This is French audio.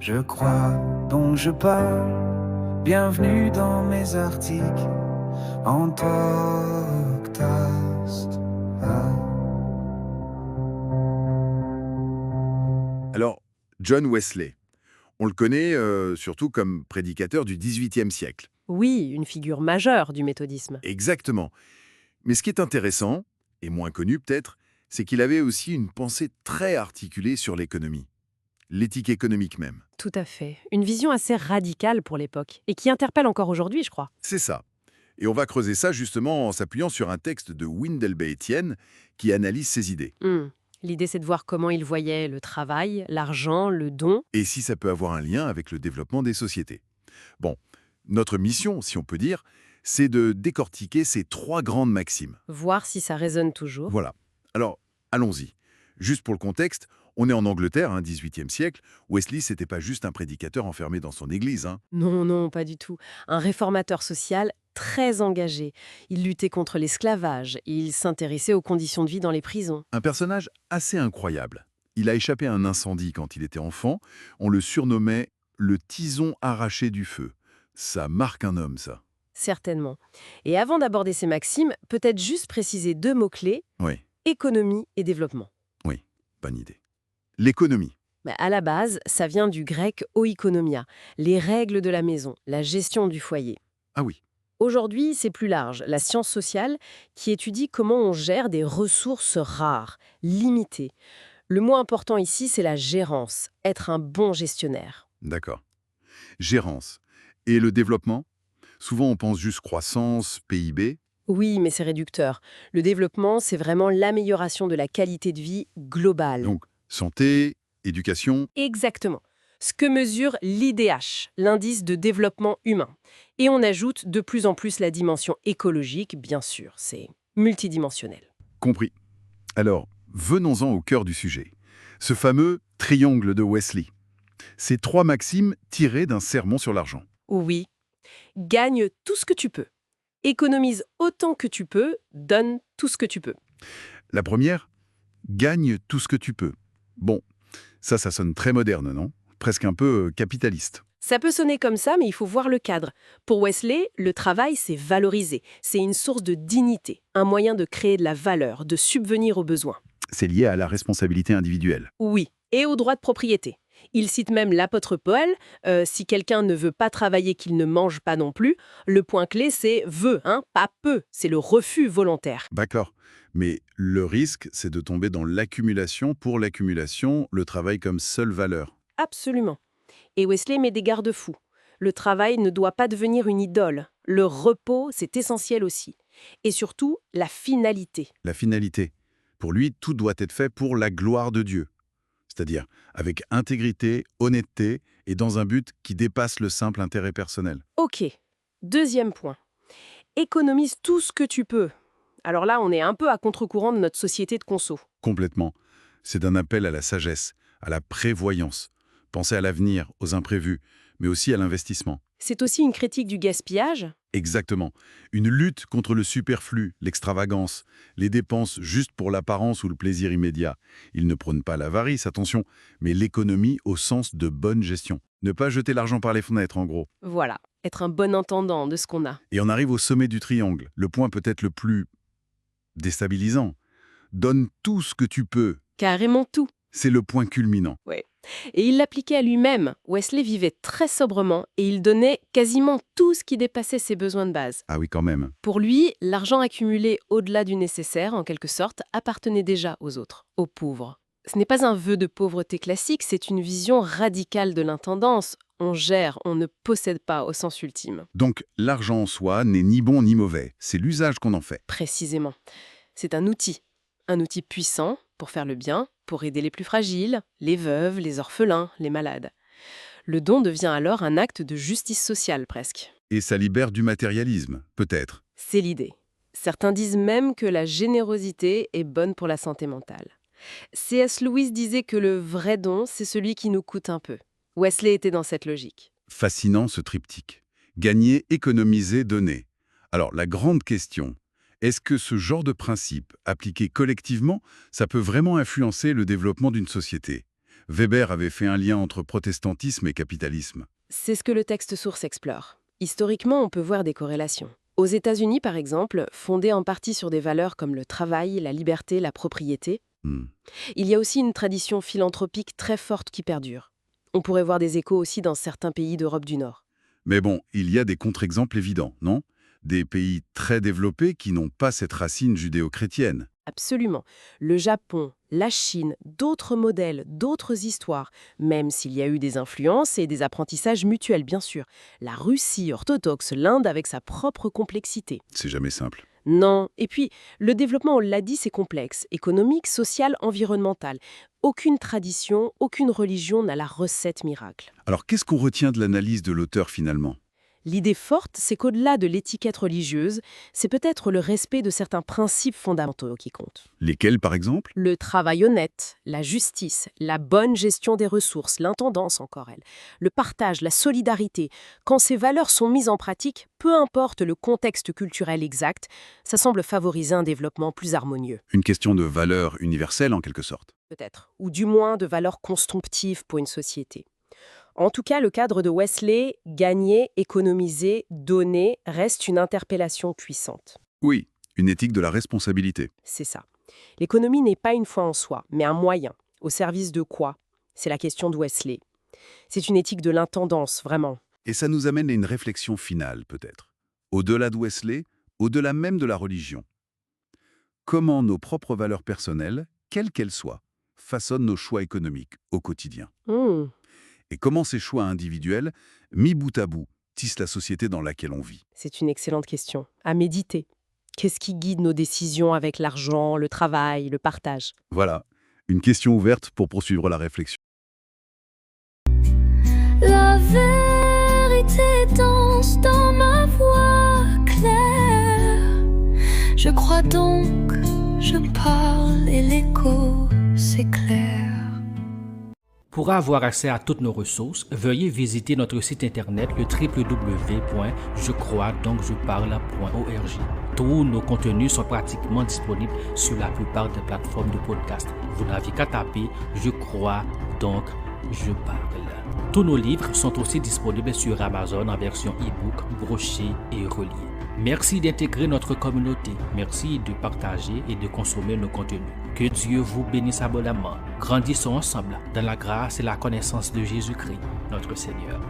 Je crois, donc je parle. Bienvenue dans mes articles en podcast. Alors, John Wesley, on le connaît surtout comme prédicateur du XVIIIe siècle. Oui, une figure majeure du méthodisme. Exactement. Mais ce qui est intéressant, et moins connu peut-être, c'est qu'il avait aussi une pensée très articulée sur l'économie. L'éthique économique même. Tout à fait. Une vision assez radicale pour l'époque, et qui interpelle encore aujourd'hui, je crois. C'est ça. Et on va creuser ça justement en s'appuyant sur un texte de Windell Etienne qui analyse ces idées. L'idée, c'est de voir comment il voyait le travail, l'argent, le don. Et si ça peut avoir un lien avec le développement des sociétés. Bon, notre mission, si on peut dire, c'est de décortiquer ces trois grandes maximes. Voir si ça résonne toujours. Voilà. Alors, allons-y. Juste pour le contexte, on est en Angleterre, XVIIIe siècle. Wesley, c'était pas juste un prédicateur enfermé dans son église. Non, non, pas du tout. Un réformateur social très engagé. Il luttait contre l'esclavage, il s'intéressait aux conditions de vie dans les prisons. Un personnage assez incroyable. Il a échappé à un incendie quand il était enfant. On le surnommait le tison arraché du feu. Ça marque un homme, ça. Certainement. Et avant d'aborder ces maximes, peut-être juste préciser deux mots-clés, Oui, économie et développement. oui, bonne idée. L'économie. À la base, ça vient du grec oikonomia, les règles de la maison, la gestion du foyer. Ah oui, Aujourd'hui, c'est plus large, la science sociale qui étudie comment on gère des ressources rares, limitées. Le mot important ici, c'est la gérance, être un bon gestionnaire. d'accord. Gérance. Et le développement? Souvent, on pense juste croissance, PIB. Oui, mais c'est réducteur. Le développement, c'est vraiment l'amélioration de la qualité de vie globale. Donc, santé, éducation. Exactement. Ce que mesure l'IDH, l'indice de développement humain. Et on ajoute de plus en plus la dimension écologique, bien sûr, c'est multidimensionnel. Compris. Alors, venons-en au cœur du sujet. Ce fameux triangle de Wesley. Ces trois maximes tirées d'un sermon sur l'argent. Oui, gagne tout ce que tu peux. Économise autant que tu peux, donne tout ce que tu peux. La première, gagne tout ce que tu peux. Bon, ça sonne très moderne, non? Presque un peu capitaliste. Ça peut sonner comme ça, mais il faut voir le cadre. Pour Wesley, le travail, c'est valoriser. C'est une source de dignité, un moyen de créer de la valeur, de subvenir aux besoins. C'est lié à la responsabilité individuelle. Oui, et au droit de propriété. Il cite même l'apôtre Paul, si quelqu'un ne veut pas travailler, qu'il ne mange pas non plus. Le point clé, c'est veut, pas peut. C'est le refus volontaire. D'accord. Mais le risque, c'est de tomber dans l'accumulation pour l'accumulation, le travail comme seule valeur. Absolument. Et Wesley met des garde-fous. Le travail ne doit pas devenir une idole. Le repos, c'est essentiel aussi. Et surtout, la finalité. La finalité. Pour lui, tout doit être fait pour la gloire de Dieu. C'est-à-dire avec intégrité, honnêteté et dans un but qui dépasse le simple intérêt personnel. Ok. Deuxième point. Économise tout ce que tu peux. Alors là, on est un peu à contre-courant de notre société de conso. Complètement. C'est un appel à la sagesse, à la prévoyance. Penser à l'avenir, aux imprévus, mais aussi à l'investissement. C'est aussi une critique du gaspillage. Exactement. Une lutte contre le superflu, l'extravagance, les dépenses juste pour l'apparence ou le plaisir immédiat. Il ne prône pas l'avarice, attention, mais l'économie au sens de bonne gestion. Ne pas jeter l'argent par les fenêtres, en gros. Voilà, être un bon intendant de ce qu'on a. Et on arrive au sommet du triangle, le point peut-être le plus déstabilisant. Donne tout ce que tu peux. Carrément tout. C'est le point culminant. Et il l'appliquait à lui-même. Wesley vivait très sobrement et il donnait quasiment tout ce qui dépassait ses besoins de base. Ah oui, quand même. Pour lui, l'argent accumulé au-delà du nécessaire, en quelque sorte, appartenait déjà aux autres, aux pauvres. Ce n'est pas un vœu de pauvreté classique, c'est une vision radicale de l'intendance. On gère, on ne possède pas au sens ultime. Donc, l'argent en soi n'est ni bon ni mauvais. C'est l'usage qu'on en fait. Précisément. C'est un outil puissant pour faire le bien, pour aider les plus fragiles, les veuves, les orphelins, les malades. Le don devient alors un acte de justice sociale presque. Et ça libère du matérialisme, peut-être. C'est l'idée. Certains disent même que la générosité est bonne pour la santé mentale. C.S. Lewis disait que le vrai don, c'est celui qui nous coûte un peu. Wesley était dans cette logique. Fascinant ce triptyque. Gagner, économiser, donner. Alors, la grande question, est-ce que ce genre de principe, appliqué collectivement, ça peut vraiment influencer le développement d'une société? Weber avait fait un lien entre protestantisme et capitalisme. C'est ce que le texte source explore. Historiquement, on peut voir des corrélations. Aux États-Unis, par exemple, fondés en partie sur des valeurs comme le travail, la liberté, la propriété, Hmm. il y a aussi une tradition philanthropique très forte qui perdure. On pourrait voir des échos aussi dans certains pays d'Europe du Nord. Mais bon, il y a des contre-exemples évidents, non? Des pays très développés qui n'ont pas cette racine judéo-chrétienne. Absolument. Le Japon, la Chine, d'autres modèles, d'autres histoires, même s'il y a eu des influences et des apprentissages mutuels, bien sûr. La Russie orthodoxe, l'Inde avec sa propre complexité. C'est jamais simple. Non. Et puis, le développement, on l'a dit, c'est complexe. Économique, social, environnemental. Aucune tradition, aucune religion n'a la recette miracle. Alors qu'est-ce qu'on retient de l'analyse de l'auteur finalement? L'idée forte, c'est qu'au-delà de l'étiquette religieuse, c'est peut-être le respect de certains principes fondamentaux qui comptent. Lesquels par exemple? Le travail honnête, la justice, la bonne gestion des ressources, l'intendance encore elle, le partage, la solidarité. Quand ces valeurs sont mises en pratique, peu importe le contexte culturel exact, ça semble favoriser un développement plus harmonieux, Une question de valeur universelle en quelque sorte. peut-être, ou du moins de valeurs constructives pour une société. En tout cas, le cadre de Wesley, gagner, économiser, donner, reste une interpellation puissante. Oui, une éthique de la responsabilité. C'est ça. L'économie n'est pas une foi en soi, mais un moyen. Au service de quoi? C'est la question de Wesley. C'est une éthique de l'intendance, vraiment. Et ça nous amène à une réflexion finale peut-être. Au-delà de Wesley, au-delà même de la religion. Comment nos propres valeurs personnelles, quelles qu'elles soient, façonnent nos choix économiques au quotidien? Et comment ces choix individuels, mis bout à bout, tissent la société dans laquelle on vit? C'est une excellente question. À méditer. Qu'est-ce qui guide nos décisions avec l'argent, le travail, le partage? Voilà, une question ouverte pour poursuivre la réflexion. La vérité danse dans ma voix claire. Je crois donc, je parle et l'écho s'éclaire. Pour avoir accès à toutes nos ressources, veuillez visiter notre site internet le www.jecroisdoncjeparle.org. Tous nos contenus sont pratiquement disponibles sur la plupart des plateformes de podcast. Vous n'avez qu'à taper « Je crois, donc je parle ». Tous nos livres sont aussi disponibles sur Amazon en version e-book, broché et relié. Merci d'intégrer notre communauté. Merci de partager et de consommer nos contenus. Que Dieu vous bénisse abondamment. Grandissons ensemble dans la grâce et la connaissance de Jésus-Christ, notre Seigneur.